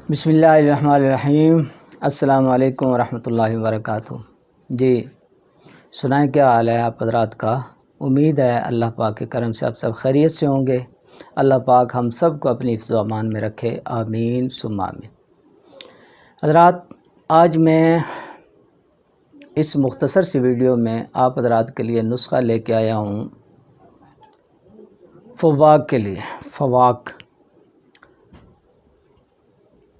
بسم اللہ الرحمن الرحیم۔ السلام علیکم ورحمۃ اللہ وبرکاتہ۔ جی سنائیں کیا حال ہے آپ حضرات کا؟ امید ہے اللہ پاک کے کرم سے آپ سب خیریت سے ہوں گے۔ اللہ پاک ہم سب کو اپنی حفظ و امان میں رکھے، آمین ثم آمین۔ حضرات آج میں اس مختصر سی ویڈیو میں آپ حضرات کے لیے نسخہ لے کے آیا ہوں فواک کے لیے۔ فواک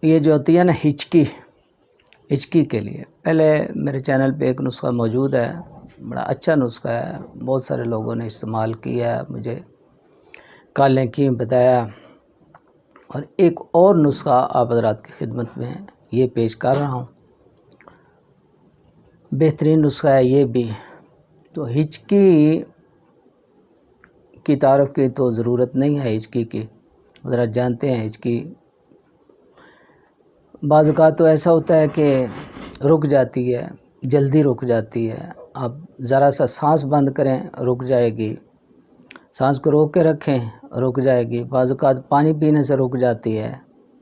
یہ جو ہوتی ہے نا ہچکی کے لیے، پہلے میرے چینل پہ ایک نسخہ موجود ہے، بڑا اچھا نسخہ ہے، بہت سارے لوگوں نے استعمال کیا ہے، مجھے کالیں کی بتایا، اور ایک اور نسخہ آپ حضرات کی خدمت میں یہ پیش کر رہا ہوں۔ بہترین نسخہ ہے یہ بھی۔ تو ہچکی کی تعارف کی تو ضرورت نہیں ہے، ہچکی کی حضرات جانتے ہیں۔ ہچکی بعض اوقات تو ایسا ہوتا ہے کہ رک جاتی ہے، جلدی رک جاتی ہے، آپ ذرا سا سانس بند کریں رک جائے گی، سانس کو روک کے رکھیں رک جائے گی، بعض اوقات پانی پینے سے رک جاتی ہے،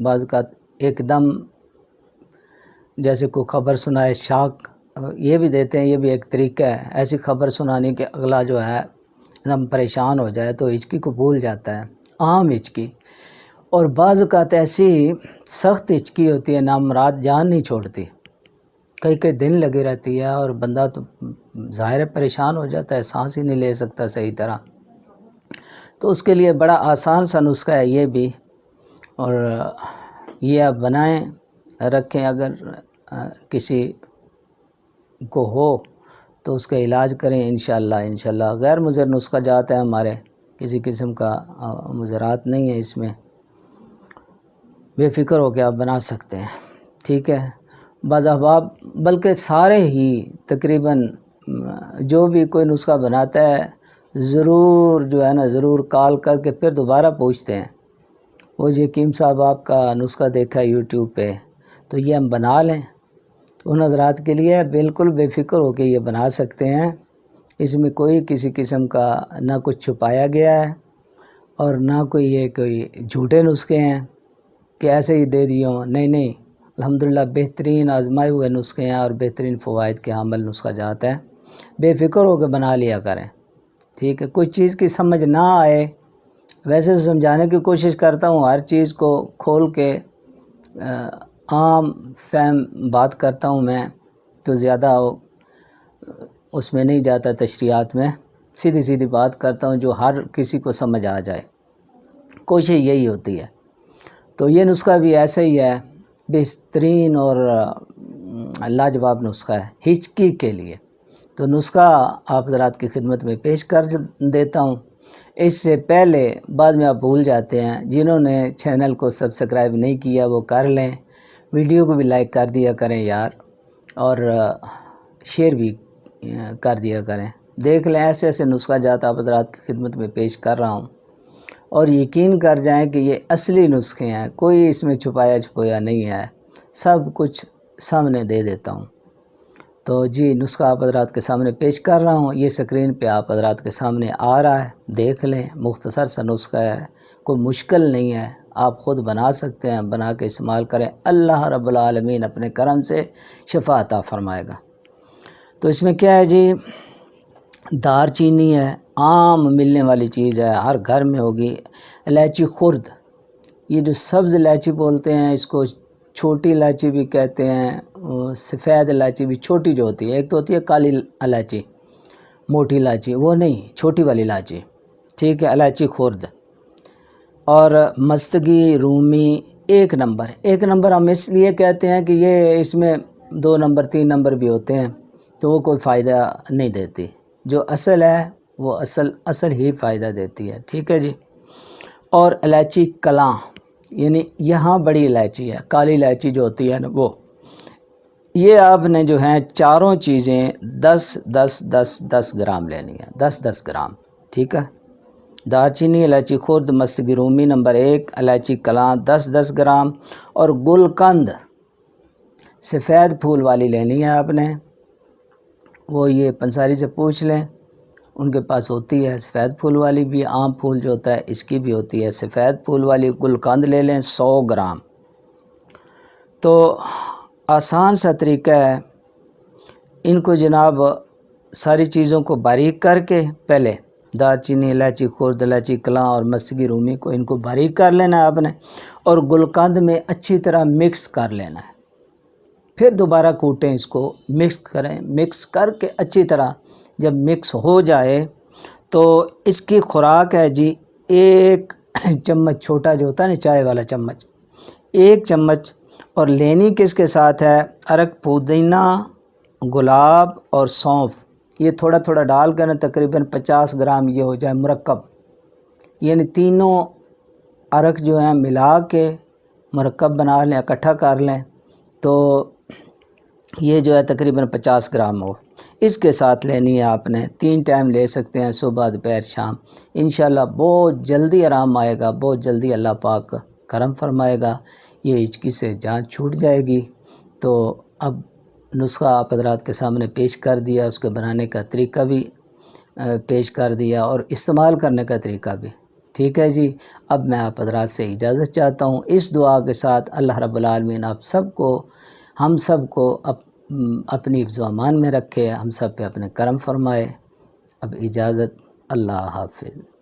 بعض اوقات ایک دم جیسے کوئی خبر سنائے شاک یہ بھی دیتے ہیں، یہ بھی ایک طریقہ ہے ایسی خبر سنانے کہ اگلا جو ہے ایک دم پریشان ہو جائے تو ہچکی کو بھول جاتا ہے، عام ہچکی۔ اور بعض اوقات ایسی سخت ہچکی ہوتی ہے نامراد جان نہیں چھوڑتی، کئی دن لگے رہتی ہے، اور بندہ تو ظاہر پریشان ہو جاتا ہے، سانس ہی نہیں لے سکتا صحیح طرح۔ تو اس کے لیے بڑا آسان سا نسخہ ہے یہ بھی، اور یہ آپ بنائیں رکھیں، اگر کسی کو ہو تو اس کا علاج کریں انشاءاللہ۔ غیر مضر نسخہ جات ہے ہمارے، کسی قسم کا مضرات نہیں ہے اس میں، بے فکر ہو کے آپ بنا سکتے ہیں، ٹھیک ہے۔ بعض احباب بلکہ سارے ہی تقریباً جو بھی کوئی نسخہ بناتا ہے ضرور جو ہے نا ضرور کال کر کے پھر دوبارہ پوچھتے ہیں، وہ جی حکیم صاحب آپ کا نسخہ دیکھا ہے یوٹیوب پہ، تو یہ ہم بنا لیں؟ ان حضرات کے لیے بالکل بے فکر ہو کے یہ بنا سکتے ہیں، اس میں کوئی کسی قسم کا نہ کچھ چھپایا گیا ہے، اور نہ کوئی جھوٹے نسخے ہیں کہ ایسے ہی دے دیے ہوں، نہیں، الحمدللہ بہترین آزمائے ہوئے نسخے ہیں اور بہترین فوائد کے حامل نسخہ جات ہیں، بے فکر ہو کے بنا لیا کریں، ٹھیک ہے۔ کوئی چیز کی سمجھ نہ آئے، ویسے تو سمجھانے کی کوشش کرتا ہوں، ہر چیز کو کھول کے عام فہم بات کرتا ہوں میں، تو زیادہ اس میں نہیں جاتا تشریحات میں، سیدھی بات کرتا ہوں جو ہر کسی کو سمجھ آ جائے، کوشش یہی ہوتی ہے۔ تو یہ نسخہ بھی ایسا ہی ہے، بہترین اور لاجواب نسخہ ہے ہچکی کے لیے۔ تو نسخہ آپ حضرات کی خدمت میں پیش کر دیتا ہوں۔ اس سے پہلے بعد میں آپ بھول جاتے ہیں، جنہوں نے چینل کو سبسکرائب نہیں کیا وہ کر لیں، ویڈیو کو بھی لائک کر دیا کریں یار، اور شیئر بھی کر دیا کریں، دیکھ لیں ایسے نسخہ جات آپ حضرات کی خدمت میں پیش کر رہا ہوں، اور یقین کر جائیں کہ یہ اصلی نسخے ہیں، کوئی اس میں چھپایا نہیں ہے، سب کچھ سامنے دے دیتا ہوں۔ تو جی نسخہ آپ حضرات کے سامنے پیش کر رہا ہوں، یہ سکرین پہ آپ حضرات کے سامنے آ رہا ہے، دیکھ لیں، مختصر سا نسخہ ہے، کوئی مشکل نہیں ہے، آپ خود بنا سکتے ہیں، بنا کے استعمال کریں، اللہ رب العالمین اپنے کرم سے شفا عطا فرمائے گا۔ تو اس میں کیا ہے جی، دار چینی ہے، عام ملنے والی چیز ہے، ہر گھر میں ہوگی۔ الائچی خرد، یہ جو سبز الائچی بولتے ہیں اس کو، چھوٹی الائچی بھی کہتے ہیں، سفید الائچی بھی چھوٹی جو ہوتی ہے، ایک تو ہوتی ہے کالی الائچی موٹی الائچی، وہ نہیں چھوٹی والی الائچی، ٹھیک ہے، الائچی خرد، اور مستگی رومی ایک نمبر ہم اس لیے کہتے ہیں کہ یہ اس میں 2 نمبر 3 نمبر بھی ہوتے ہیں، تو وہ کوئی فائدہ نہیں دیتی، جو اصل ہے وہ اصل ہی فائدہ دیتی ہے، ٹھیک ہے جی۔ اور الائچی کلاں، یعنی یہاں بڑی الائچی ہے، کالی الائچی جو ہوتی ہے نا وہ، یہ آپ نے جو ہیں چاروں چیزیں 10 گرام لینی ہے، 10 گرام، ٹھیک ہے۔ دار چینی، الائچی خرد، مستگی رومی نمبر 1، الائچی کلاں 10 گرام، اور گل قند سفید پھول والی لینی ہے آپ نے، وہ یہ پنساری سے پوچھ لیں، ان کے پاس ہوتی ہے سفید پھول والی بھی، عام پھول جو ہوتا ہے اس کی بھی ہوتی ہے، سفید پھول والی گل قند لے لیں 100 گرام، تو آسان سا طریقہ ہے، ان کو جناب ساری چیزوں کو باریک کر کے پہلے دار چینی، الائچی خرد، الائچی کلاں اور مستگی رومی کو ان کو باریک کر لینا ہے آپ نے، اور گلقند میں اچھی طرح مکس کر لینا ہے، پھر دوبارہ کوٹیں، اس کو مکس کریں، مکس کر کے اچھی طرح جب مکس ہو جائے تو اس کی خوراک ہے جی 1 چمچ چھوٹا جو ہوتا ہے نا چائے والا چمچ، 1 چمچ، اور لینی کس کے ساتھ ہے، ارک پودینہ، گلاب اور سونف، یہ تھوڑا تھوڑا ڈال کر تقریباً 50 گرام یہ ہو جائے مرکب، یعنی تینوں ارک جو ہیں ملا کے مرکب بنا لیں، اکٹھا کر لیں، تو یہ جو ہے تقریباً 50 گرام ہو، اس کے ساتھ لینی ہے آپ نے، 3 ٹائم لے سکتے ہیں، صبح دوپہر شام، انشاءاللہ بہت جلدی آرام آئے گا، بہت جلدی اللہ پاک کرم فرمائے گا، یہ ہچکی سے جان چھوٹ جائے گی۔ تو اب نسخہ آپ حضرات کے سامنے پیش کر دیا، اس کے بنانے کا طریقہ بھی پیش کر دیا، اور استعمال کرنے کا طریقہ بھی، ٹھیک ہے جی۔ اب میں آپ حضرات سے اجازت چاہتا ہوں، اس دعا کے ساتھ اللہ رب العالمین آپ سب کو، ہم سب کو اپنی حفظ و امان میں رکھے، ہم سب پہ اپنے کرم فرمائے۔ اب اجازت، اللہ حافظ۔